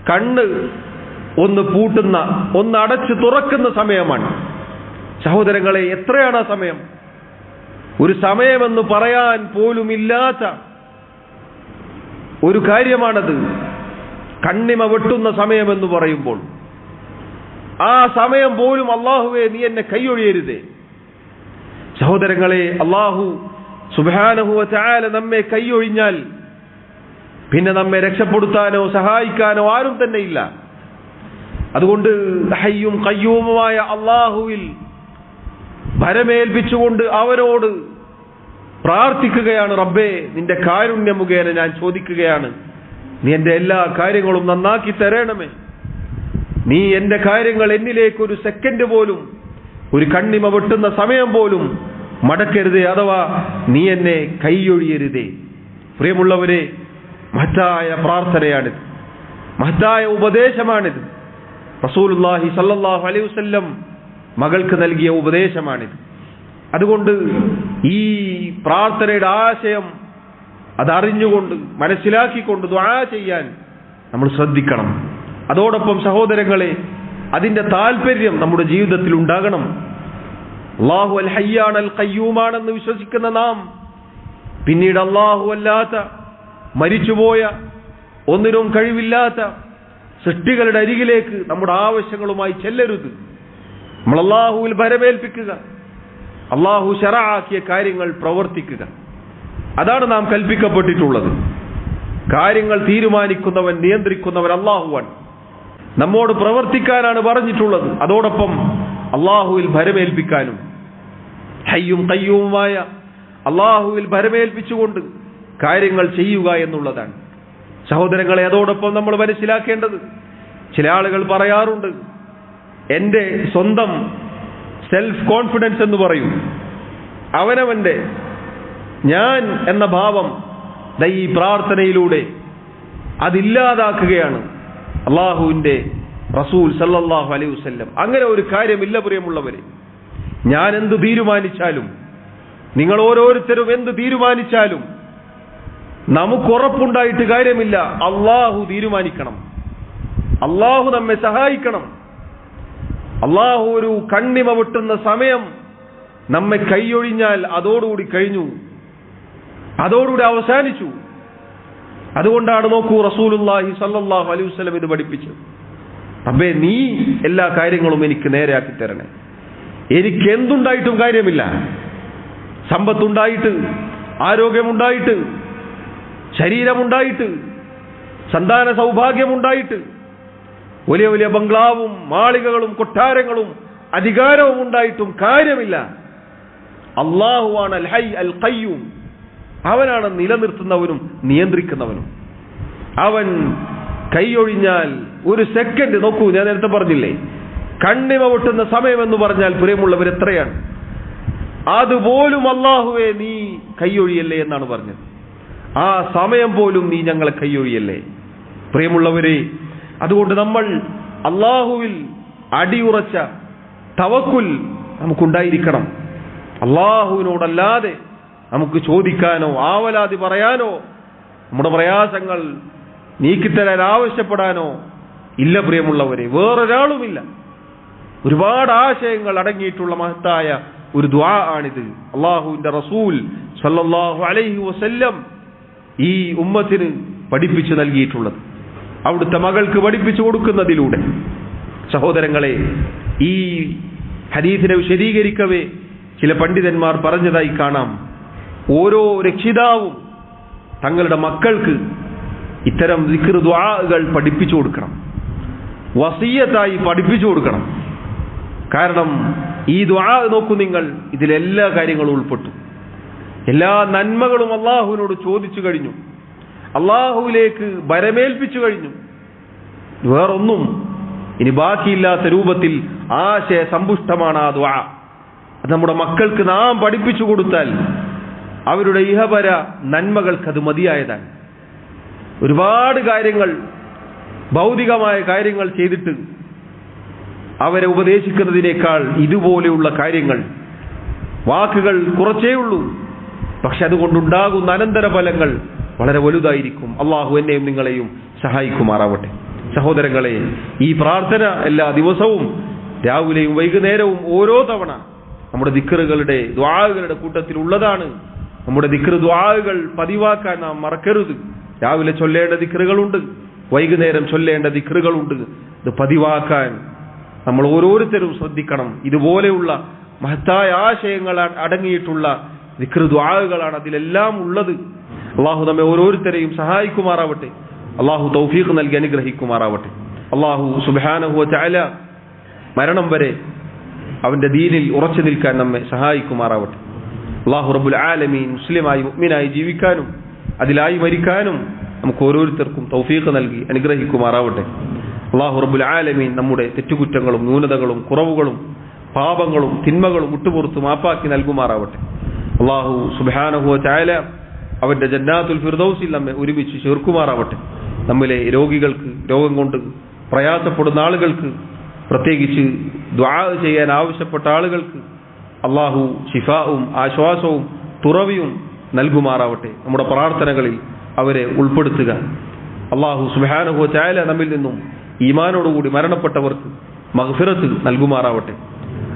കണ്ണ് ഒന്ന് പൂട്ടുന്ന, ഒന്ന് അടച്ചു തുറക്കുന്ന സമയമാണ്. സഹോദരങ്ങളെ, എത്രയാണ് ആ സമയം? ഒരു സമയമെന്ന് പറയാൻ പോലും ഇല്ലാത്ത ഒരു കാര്യമാണത്. കണ്ണിമ വെട്ടുന്ന സമയമെന്ന് പറയുമ്പോൾ ആ സമയം പോലും അല്ലാഹുവേ നീ എന്നെ കൈയൊഴിയരുതേ. സഹോദരങ്ങളെ, അല്ലാഹു സുബ്ഹാനഹു വ തആല നമ്മെ കൈയൊഴിഞ്ഞാൽ പിന്നെ നമ്മെ രക്ഷപ്പെടുത്താനോ സഹായിക്കാനോ ആരും തന്നെ ഇല്ല. അതുകൊണ്ട് ഹയ്യും ഖയ്യൂമുമായ അല്ലാഹുവിൽ ഭരമേൽപ്പിച്ചുകൊണ്ട് അവനോട് പ്രാർത്ഥിക്കുകയാണ്. റബ്ബേ, നിന്റെ കാരുണ്യം മുഖേന ഞാൻ ചോദിക്കുകയാണ്, നീ എന്റെ എല്ലാ കാര്യങ്ങളും നന്നാക്കി തരണമേ. നീ എന്റെ കാര്യങ്ങൾ എന്നിലേക്ക് ഒരു സെക്കൻഡ് പോലും, ഒരു കണ്ണിമ വെട്ടുന്ന സമയം പോലും മടക്കരുതേ, അഥവാ നീ എന്നെ കൈയൊഴിയരുതേ. പ്രിയമുള്ളവരെ, മഹത്തായ പ്രാർത്ഥനയാണിത്, മഹത്തായ ഉപദേശമാണിത്. റസൂലുള്ളാഹി സ്വല്ലല്ലാഹു അലൈഹി വസല്ലം മകൾക്ക് നൽകിയ ഉപദേശമാണിത്. അതുകൊണ്ട് ഈ പ്രാർത്ഥനയുടെ ആശയം അതറിഞ്ഞുകൊണ്ട് മനസ്സിലാക്കിക്കൊണ്ട് ദുആ ചെയ്യാൻ നമ്മൾ ശ്രദ്ധിക്കണം. അതോടൊപ്പം സഹോദരങ്ങളെ, അതിന്റെ താല്പര്യം നമ്മുടെ ജീവിതത്തിൽ ഉണ്ടാകണം. അല്ലാഹു അൽ ഹയ്യാണ് അൽ ഖയ്യൂമാണെന്ന് വിശ്വസിക്കുന്ന നാം പിന്നീട് അല്ലാഹു അല്ലാത്ത, മരിച്ചുപോയ, ഒന്നിനും കഴിവില്ലാത്ത സൃഷ്ടികളുടെ അരികിലേക്ക് നമ്മുടെ ആവശ്യങ്ങളുമായി ചെല്ലരുത്. നമ്മൾ അല്ലാഹുവിൽ ഭരമേൽപ്പിക്കുക, അല്ലാഹു ശറഅാക്കിയ കാര്യങ്ങൾ പ്രവർത്തിക്കുക. അതാണ് നാം കൽപ്പിക്കപ്പെട്ടിട്ടുള്ളത്. കാര്യങ്ങൾ തീരുമാനിക്കുന്നവൻ, നിയന്ത്രിക്കുന്നവൻ അല്ലാഹുവാണ്. നമ്മോട് പ്രവർത്തിക്കാനാണ് പറഞ്ഞിട്ടുള്ളത്. അതോടൊപ്പം അല്ലാഹുവിൽ ഭരമേൽപ്പിക്കാനും, ഹയ്യും ഖയ്യൂമുമായ അല്ലാഹുവിൽ ഭരമേൽപ്പിച്ചുകൊണ്ട് കാര്യങ്ങൾ ചെയ്യുക എന്നുള്ളതാണ്. സഹോദരങ്ങളെ, അതോടൊപ്പം നമ്മൾ മനസ്സിലാക്കേണ്ടത്, ചില ആളുകൾ പറയാറുണ്ട്, എന്റെ സ്വന്തം സെൽഫ് കോൺഫിഡൻസ് എന്ന് പറയും, അവനവന്റെ ഞാൻ എന്ന ഭാവം ഈ പ്രാർത്ഥനയിലൂടെ അതില്ലാതാക്കുകയാണ് അല്ലാഹുവിന്റെ റസൂൽ സല്ലല്ലാഹു അലൈഹി വസല്ലം. അങ്ങനെ ഒരു കാര്യമില്ല പ്രിയമുള്ളവരെ. ഞാൻ എന്ത് തീരുമാനിച്ചാലും, നിങ്ങൾ ഓരോരുത്തരും എന്ത് തീരുമാനിച്ചാലും നമുക്ക് ഉറപ്പുണ്ടായിട്ട് കാര്യമില്ല. അല്ലാഹു തീരുമാനിക്കണം, അല്ലാഹു നമ്മെ സഹായിക്കണം. അല്ലാഹു ഒരു കണ്ണിമ വെട്ടുന്ന സമയം നമ്മെ കൈയൊഴിഞ്ഞാൽ അതോടുകൂടി കഴിഞ്ഞു, അതോടുകൂടി അവസാനിച്ചു. അതുകൊണ്ടാണ് നോക്കൂ, റസൂലുള്ളാഹി സ്വല്ലല്ലാഹു അലൈഹി വസല്ലം ഇത് പഠിപ്പിച്ചത്. റബ്ബേ, നീ എല്ലാ കാര്യങ്ങളും എനിക്ക് നേരെയാക്കി തരണേ. എനിക്ക് എന്തുണ്ടായിട്ടും കാര്യമില്ല, സമ്പത്തുണ്ടായിട്ട്, ആരോഗ്യമുണ്ടായിട്ട്, ശരീരമുണ്ടായിട്ട്, സന്താന സൗഭാഗ്യമുണ്ടായിട്ട്, വലിയ വലിയ ബംഗ്ലാവും മാളികകളും കൊട്ടാരങ്ങളും അധികാരവും ഉണ്ടായിട്ടും കാര്യമില്ല. അല്ലാഹുവാണ് അൽ ഹയ്യ് അൽ ഖയ്യൂം. അവനാണ് നിലനിർത്തുന്നവനും നിയന്ത്രിക്കുന്നവനും. അവൻ കൈയൊഴിഞ്ഞാൽ ഒരു സെക്കൻഡ്, നോക്കൂ, ഞാൻ നേരത്തെ പറഞ്ഞില്ലേ, കണ്ണിമ വെട്ടുന്ന സമയം എന്ന് പറഞ്ഞാൽ പ്രിയമുള്ളവർ എത്രയാണ്. അതുപോലും അല്ലാഹുവേ നീ കൈയൊഴിയല്ലേ എന്നാണ് പറഞ്ഞത്. ആ സമയം പോലും നീ ഞങ്ങളെ കൈയൊഴിയല്ലേ. പ്രിയമുള്ളവരെ, അതുകൊണ്ട് നമ്മൾ അല്ലാഹുവിൽ അടിയുറച്ച തവക്കുൽ നമുക്കുണ്ടായിരിക്കണം. അല്ലാഹുവിനോടല്ലാതെ നമുക്ക് ചോദിക്കാനോ ആവലാതി പറയാനോ നമ്മുടെ പ്രയാസങ്ങൾ നീക്കിത്തരാൻ ആവശ്യപ്പെടാനോ ഇല്ല പ്രിയമുള്ളവരെ, വേറൊരാളുമില്ല. ഒരുപാട് ആശയങ്ങൾ അടങ്ങിയിട്ടുള്ള മഹത്തായ ഒരു ദുആ ആണിത്. അല്ലാഹുവിന്റെ റസൂൽ സല്ലല്ലാഹു അലൈഹി വസല്ലം ഈ ഉമ്മത്തിന് പഠിപ്പിച്ചു നൽകിയിട്ടുള്ളത്, അവിടുത്തെ മകൾക്ക് പഠിപ്പിച്ചു കൊടുക്കുന്നതിലൂടെ. സഹോദരങ്ങളെ, ഈ ഹദീസിനെ വിശദീകരിക്കവേ ചില പണ്ഡിതന്മാർ പറഞ്ഞതായി കാണാം, ഓരോ രക്ഷിതാവും തങ്ങളുടെ മക്കൾക്ക് ഇത്തരം ദിക്ർ ദുആകൾ പഠിപ്പിച്ചു കൊടുക്കണം, വസിയ്യത്തായി പഠിപ്പിച്ചു കൊടുക്കണം. കാരണം ഈ ദുആ നോക്കൂ നിങ്ങൾ, ഇതിലെല്ലാ കാര്യങ്ങളും ഉൾപ്പെട്ടു. എല്ലാ നന്മകളും അല്ലാഹുവിനോട് ചോദിച്ചു കഴിഞ്ഞു, അല്ലാഹുവിലേക്ക് ഭരമേൽപ്പിച്ചു കഴിഞ്ഞു. വേറൊന്നും ഇനി ബാക്കിയില്ലാത്ത രൂപത്തിൽ ആശയ സമ്പുഷ്ടമാണ് ആ ദുആ. അത് നമ്മുടെ മക്കൾക്ക് നാം പഠിപ്പിച്ചു കൊടുത്താൽ അവരുടെ ഇഹപര നന്മകൾക്കത് മതിയായതാണ്. ഒരുപാട് കാര്യങ്ങൾ, ഭൗതികമായ കാര്യങ്ങൾ ചെയ്തിട്ട് അവരെ ഉപദേശിക്കുന്നതിനേക്കാൾ ഇതുപോലെയുള്ള കാര്യങ്ങൾ, വാക്കുകൾ കുറച്ചേ ഉള്ളൂ, പക്ഷെ അതുകൊണ്ടുണ്ടാകുന്ന അനന്തരഫലങ്ങൾ വളരെ വലുതായിരിക്കും. അള്ളാഹു എന്നെയും നിങ്ങളെയും സഹായിക്കുമാറാവട്ടെ. സഹോദരങ്ങളെ, ഈ പ്രാർത്ഥന എല്ലാ ദിവസവും രാവിലെയും വൈകുന്നേരവും ഓരോ തവണ നമ്മുടെ ദിക്റുകളുടെ ദുആകളുടെ കൂട്ടത്തിൽ ഉള്ളതാണ്. നമ്മുടെ ദിക്ർ ദുആകൾ പതിവാക്കാൻ നാം മറക്കരുത്. രാവിലെ ചൊല്ലേണ്ട ദിക്റുകളുണ്ട്, വൈകുന്നേരം ചൊല്ലേണ്ട ദിക്റുകളുണ്ട്. ഇത് പതിവാക്കാൻ നമ്മൾ ഓരോരുത്തരും ശ്രദ്ധിക്കണം. ഇതുപോലെയുള്ള മഹത്തായ ആശയങ്ങൾ അടങ്ങിയിട്ടുള്ള ദിക്ർ ദുആകളാണ് അതിലെല്ലാം ഉള്ളത്. അള്ളാഹു നമ്മെ ഓരോരുത്തരെയും സഹായിക്കുമാറാവട്ടെ. അള്ളാഹു തൗഫീഖ് നൽകി അനുഗ്രഹിക്കുമാറാവട്ടെ. അള്ളാഹു സുബ്ഹാനഹു വ തആല മരണം വരെ അവന്റെ ദീനിൽ ഉറച്ചു നിൽക്കാൻ നമ്മെ സഹായിക്കുമാറാവട്ടെ. അള്ളാഹു റബ്ബുൽ ആലമീൻ മുസ്ലിമായി മുഅ്മിനായി ജീവിക്കാനും അതിലായി മരിക്കാനും നമുക്ക് ഓരോരുത്തർക്കും തൗഫീഖ് നൽകി അനുഗ്രഹിക്കുമാറാവട്ടെ. അള്ളാഹു റബ്ബുൽ ആലമീൻ നമ്മുടെ തെറ്റുകുറ്റങ്ങളും ന്യൂനതകളും കുറവുകളും പാപങ്ങളും തിന്മകളും വിട്ടുപുറത്ത് മാപ്പാക്കി നൽകുമാറാവട്ടെ. അള്ളാഹു സുബ്ഹാനഹു വ തആല അവന്റെ ജന്നാത്തുൽ ഫിർദൗസിൽ നമ്മെ ഒരുമിച്ച് ചേർക്കുമാറാവട്ടെ. നമ്മിലെ രോഗികൾക്ക്, രോഗം കൊണ്ട് പ്രയാസപ്പെടുന്ന ആളുകൾക്ക്, പ്രത്യേകിച്ച് ദുആ ചെയ്യാൻ ആവശ്യപ്പെട്ട ആളുകൾക്ക് അള്ളാഹു ശിഫാവും ആശ്വാസവും തുറവിയും നൽകുമാറാവട്ടെ. നമ്മുടെ പ്രാർത്ഥനകളിൽ അവരെ ഉൾപ്പെടുത്തുക. അള്ളാഹു സുബ്ഹാനഹു വ തആല നമ്മിൽ നിന്നും ഈമാനോടുകൂടി മരണപ്പെട്ടവർക്ക് മഗ്ഫിറത്ത് നൽകുമാറാവട്ടെ.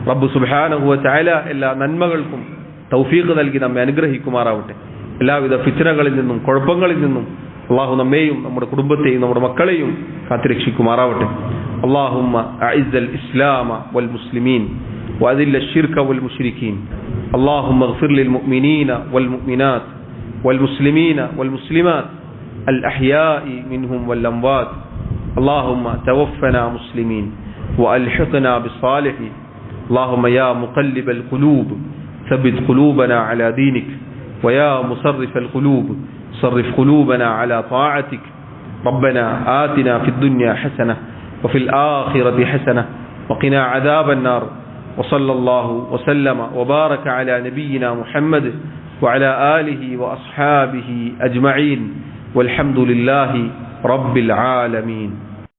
റബ്ബ് സുബ്ഹാനഹു വ തആല എല്ലാ നന്മകൾക്കും തൗഫീഖ് നൽകി നമ്മെ അനുഗ്രഹിക്കുമാറാവട്ടെ. എല്ലാവിധ ഫിത്നകളിൽ നിന്നും കുഴപ്പങ്ങളിൽ നിന്നും അള്ളാഹു നമ്മെയും നമ്മുടെ കുടുംബത്തെയും നമ്മുടെ മക്കളെയും കാത്തുരക്ഷിക്കുമാറാവട്ടെ. اللهم أعز الإسلام والمسلمين وأذل الشرك والمشركين. اللهم اغفر للمؤمنين والمؤمنات والمسلمين والمسلمات الأحياء منهم والأموات. اللهم توفنا مسلمين وألحقنا بالصالحين. اللهم يا مقلب القلوب ثبت قلوبنا على دينك، ويا مصرف القلوب صرف قلوبنا على طاعتك. ربنا آتنا في الدنيا حسنة وفي الآخرة حسنة وقنا عذاب النار. وصلى الله وسلم وبارك على نبينا محمد وعلى آله وأصحابه أجمعين والحمد لله رب العالمين.